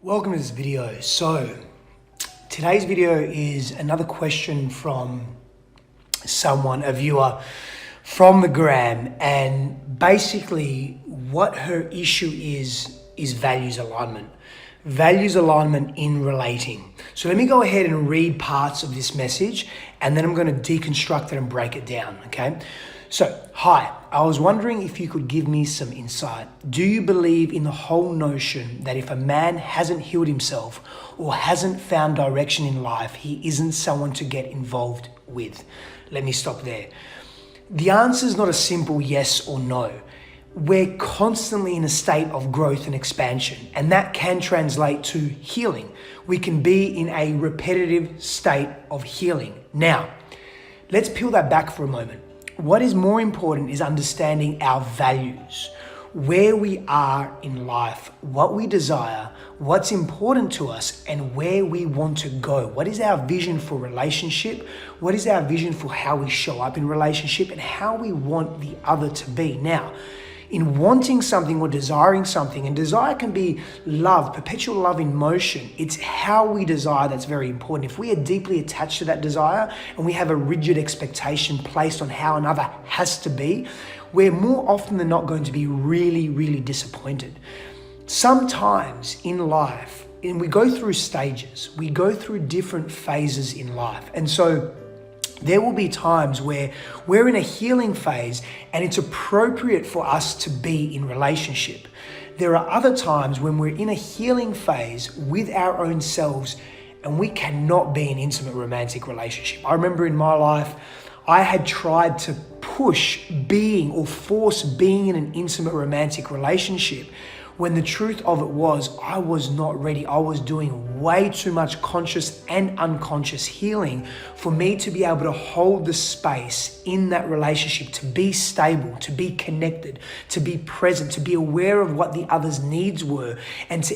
Welcome to this video. So today's video is another question from a viewer from the gram, and basically what her issue is values alignment. Values alignment in relating. So let me go ahead and read parts of this message and then I'm going to deconstruct it and break it down, okay? So, hi, I was wondering if you could give me some insight. Do you believe in the whole notion that if a man hasn't healed himself or hasn't found direction in life, he isn't someone to get involved with? Let me stop there. The answer is not a simple yes or no. We're constantly in a state of growth and expansion, and that can translate to healing. We can be in a repetitive state of healing. Now, let's peel that back for a moment. What is more important is understanding our values, where we are in life, what we desire, what's important to us, and where we want to go. What is our vision for relationship? What is our vision for how we show up in relationship and how we want the other to be? Now, in wanting something or desiring something, and desire can be love, perpetual love in motion. It's how we desire that's very important. If we are deeply attached to that desire and we have a rigid expectation placed on how another has to be, we're more often than not going to be really, really disappointed. Sometimes in life, and we go through stages, we go through different phases in life. And so there will be times where we're in a healing phase and it's appropriate for us to be in relationship. There are other times when we're in a healing phase with our own selves and we cannot be in intimate romantic relationship. I remember in my life, I had tried to push being or force being in an intimate romantic relationship when the truth of it was I was not ready. I was doing way too much conscious and unconscious healing for me to be able to hold the space in that relationship, to be stable, to be connected, to be present, to be aware of what the other's needs were, and to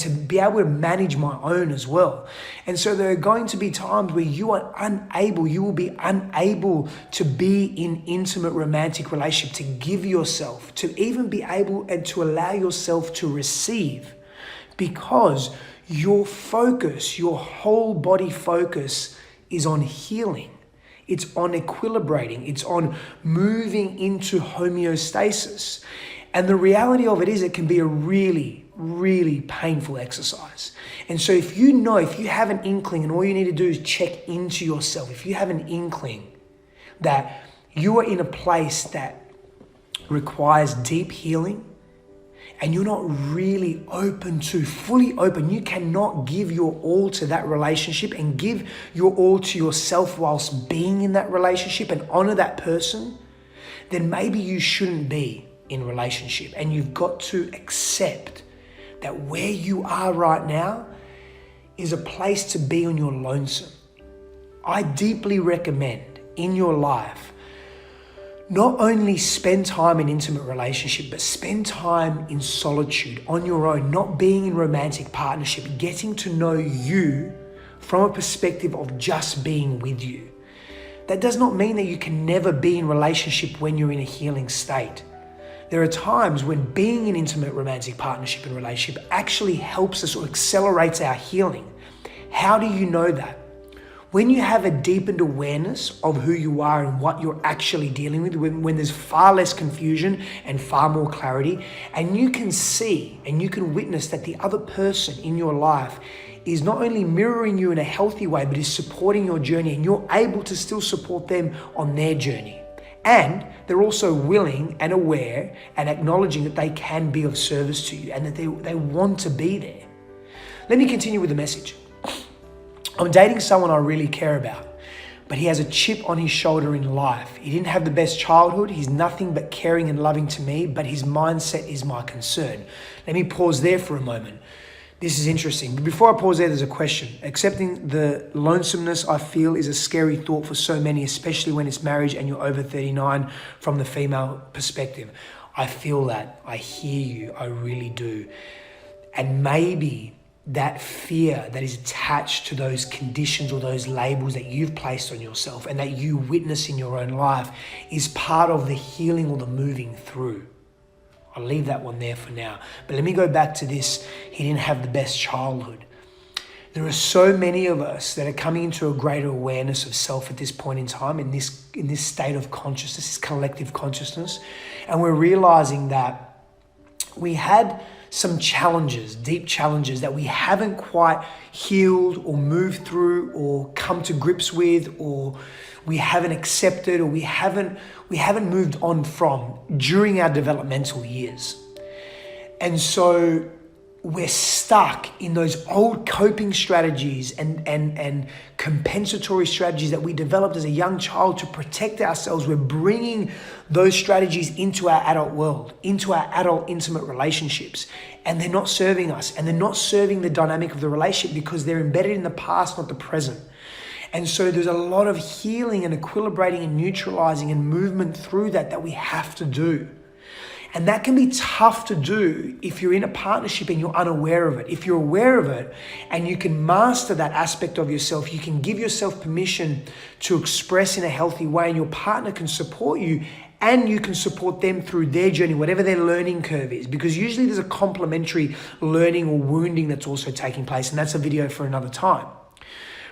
be able to manage my own as well. And so there are going to be times where you will be unable to be in intimate romantic relationship, to give yourself, to even be able and to allow yourself to receive, because your focus, your whole body focus is on healing. It's on equilibrating. It's on moving into homeostasis. And the reality of it is it can be a really, really painful exercise. And so if you have an inkling and all you need to do is check into yourself, if you have an inkling that you are in a place that requires deep healing, and you're not really fully open, you cannot give your all to that relationship and give your all to yourself whilst being in that relationship and honor that person, then maybe you shouldn't be in relationship. And you've got to accept that where you are right now is a place to be on your lonesome. I deeply recommend in your life, not only spend time in intimate relationship, but spend time in solitude on your own, not being in romantic partnership, getting to know you from a perspective of just being with you. That does not mean that you can never be in relationship when you're in a healing state. There are times when being in intimate romantic partnership and relationship actually helps us or accelerates our healing. How do you know that? When you have a deepened awareness of who you are and what you're actually dealing with, when there's far less confusion and far more clarity, and you can see and you can witness that the other person in your life is not only mirroring you in a healthy way, but is supporting your journey, and you're able to still support them on their journey. And they're also willing and aware and acknowledging that they can be of service to you and that they want to be there. Let me continue with the message. I'm dating someone I really care about, but he has a chip on his shoulder in life. He didn't have the best childhood. He's nothing but caring and loving to me, but his mindset is my concern. Let me pause there for a moment. This is interesting. But before I pause there, there's a question. Accepting the lonesomeness I feel is a scary thought for so many, especially when it's marriage and you're over 39 from the female perspective. I feel that. I hear you. I really do. And maybe that fear that is attached to those conditions or those labels that you've placed on yourself and that you witness in your own life is part of the healing or the moving through. I'll leave that one there for now. But let me go back to this. He didn't have the best childhood. There are so many of us that are coming into a greater awareness of self at this point in time, in this state of consciousness, this collective consciousness. And we're realizing that we had some challenges, deep challenges that we haven't quite healed or moved through or come to grips with, or we haven't accepted, or we haven't moved on from during our developmental years. And so we're stuck in those old coping strategies and compensatory strategies that we developed as a young child to protect ourselves. We're bringing those strategies into our adult world, into our adult intimate relationships, and they're not serving us, and they're not serving the dynamic of the relationship because they're embedded in the past, not the present. And so there's a lot of healing and equilibrating and neutralizing and movement through that we have to do. And that can be tough to do if you're in a partnership and you're unaware of it. If you're aware of it and you can master that aspect of yourself, you can give yourself permission to express in a healthy way, and your partner can support you, and you can support them through their journey, whatever their learning curve is. Because usually there's a complementary learning or wounding that's also taking place, and that's a video for another time.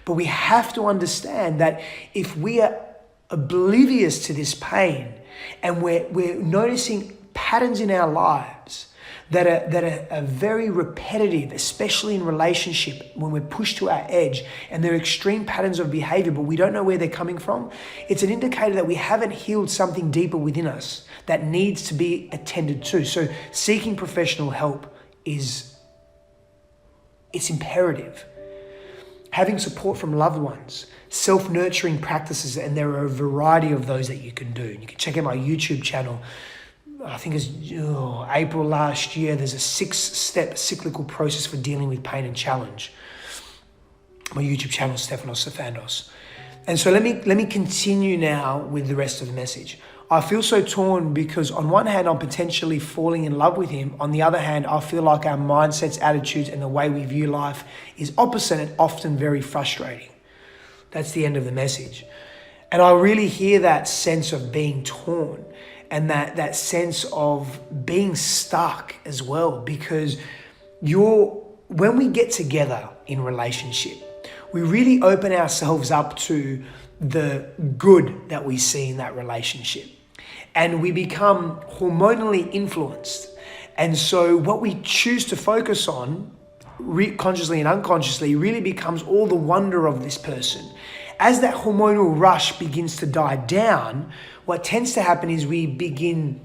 But we have to understand that if we are oblivious to this pain and we're noticing patterns in our lives that are very repetitive, especially in relationship, when we're pushed to our edge, and they're extreme patterns of behavior, but we don't know where they're coming from, it's an indicator that we haven't healed something deeper within us that needs to be attended to. So seeking professional help it's imperative. Having support from loved ones, self-nurturing practices, and there are a variety of those that you can do. You can check out my YouTube channel. I think it's April last year. There's a 6-step cyclical process for dealing with pain and challenge. My YouTube channel, Stefanos Sifandos. And so let me continue now with the rest of the message. I feel so torn because on one hand, I'm potentially falling in love with him. On the other hand, I feel like our mindsets, attitudes, and the way we view life is opposite and often very frustrating. That's the end of the message. And I really hear that sense of being torn and that sense of being stuck as well, because when we get together in relationship, we really open ourselves up to the good that we see in that relationship. And we become hormonally influenced. And so what we choose to focus on, consciously and unconsciously, really becomes all the wonder of this person. As that hormonal rush begins to die down, what tends to happen is we begin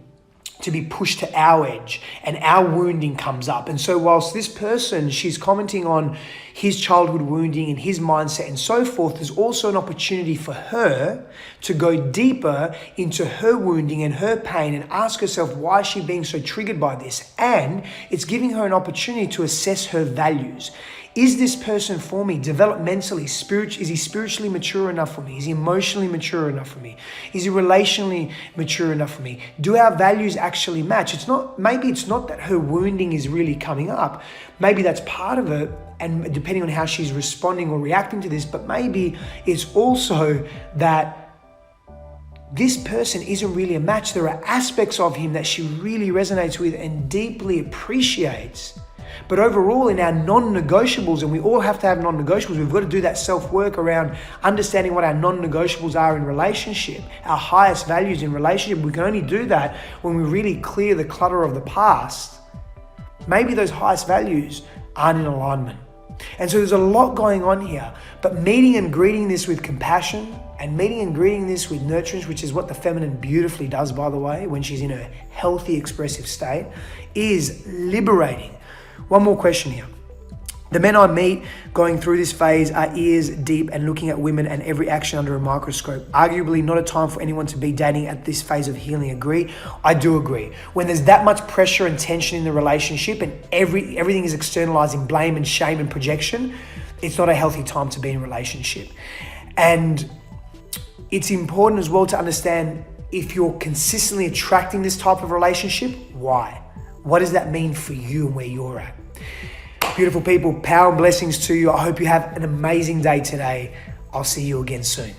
to be pushed to our edge and our wounding comes up. And so whilst this person, she's commenting on his childhood wounding and his mindset and so forth, there's also an opportunity for her to go deeper into her wounding and her pain and ask herself, why is she being so triggered by this? And it's giving her an opportunity to assess her values. Is this person for me developmentally, is he spiritually mature enough for me? Is he emotionally mature enough for me? Is he relationally mature enough for me? Do our values actually match? Maybe it's not that her wounding is really coming up. Maybe that's part of it, and depending on how she's responding or reacting to this, but maybe it's also that this person isn't really a match. There are aspects of him that she really resonates with and deeply appreciates. But overall, in our non-negotiables, and we all have to have non-negotiables, we've got to do that self-work around understanding what our non-negotiables are in relationship, our highest values in relationship. We can only do that when we really clear the clutter of the past. Maybe those highest values aren't in alignment. And so there's a lot going on here, but meeting and greeting this with compassion and meeting and greeting this with nurturance, which is what the feminine beautifully does, by the way, when she's in a healthy, expressive state, is liberating. One more question here. The men I meet going through this phase are ears deep and looking at women and every action under a microscope. Arguably not a time for anyone to be dating at this phase of healing. Agree? I do agree. When there's that much pressure and tension in the relationship and everything is externalizing blame and shame and projection, it's not a healthy time to be in a relationship. And it's important as well to understand if you're consistently attracting this type of relationship, why? What does that mean for you and where you're at? Beautiful people, power and blessings to you. I hope you have an amazing day today. I'll see you again soon.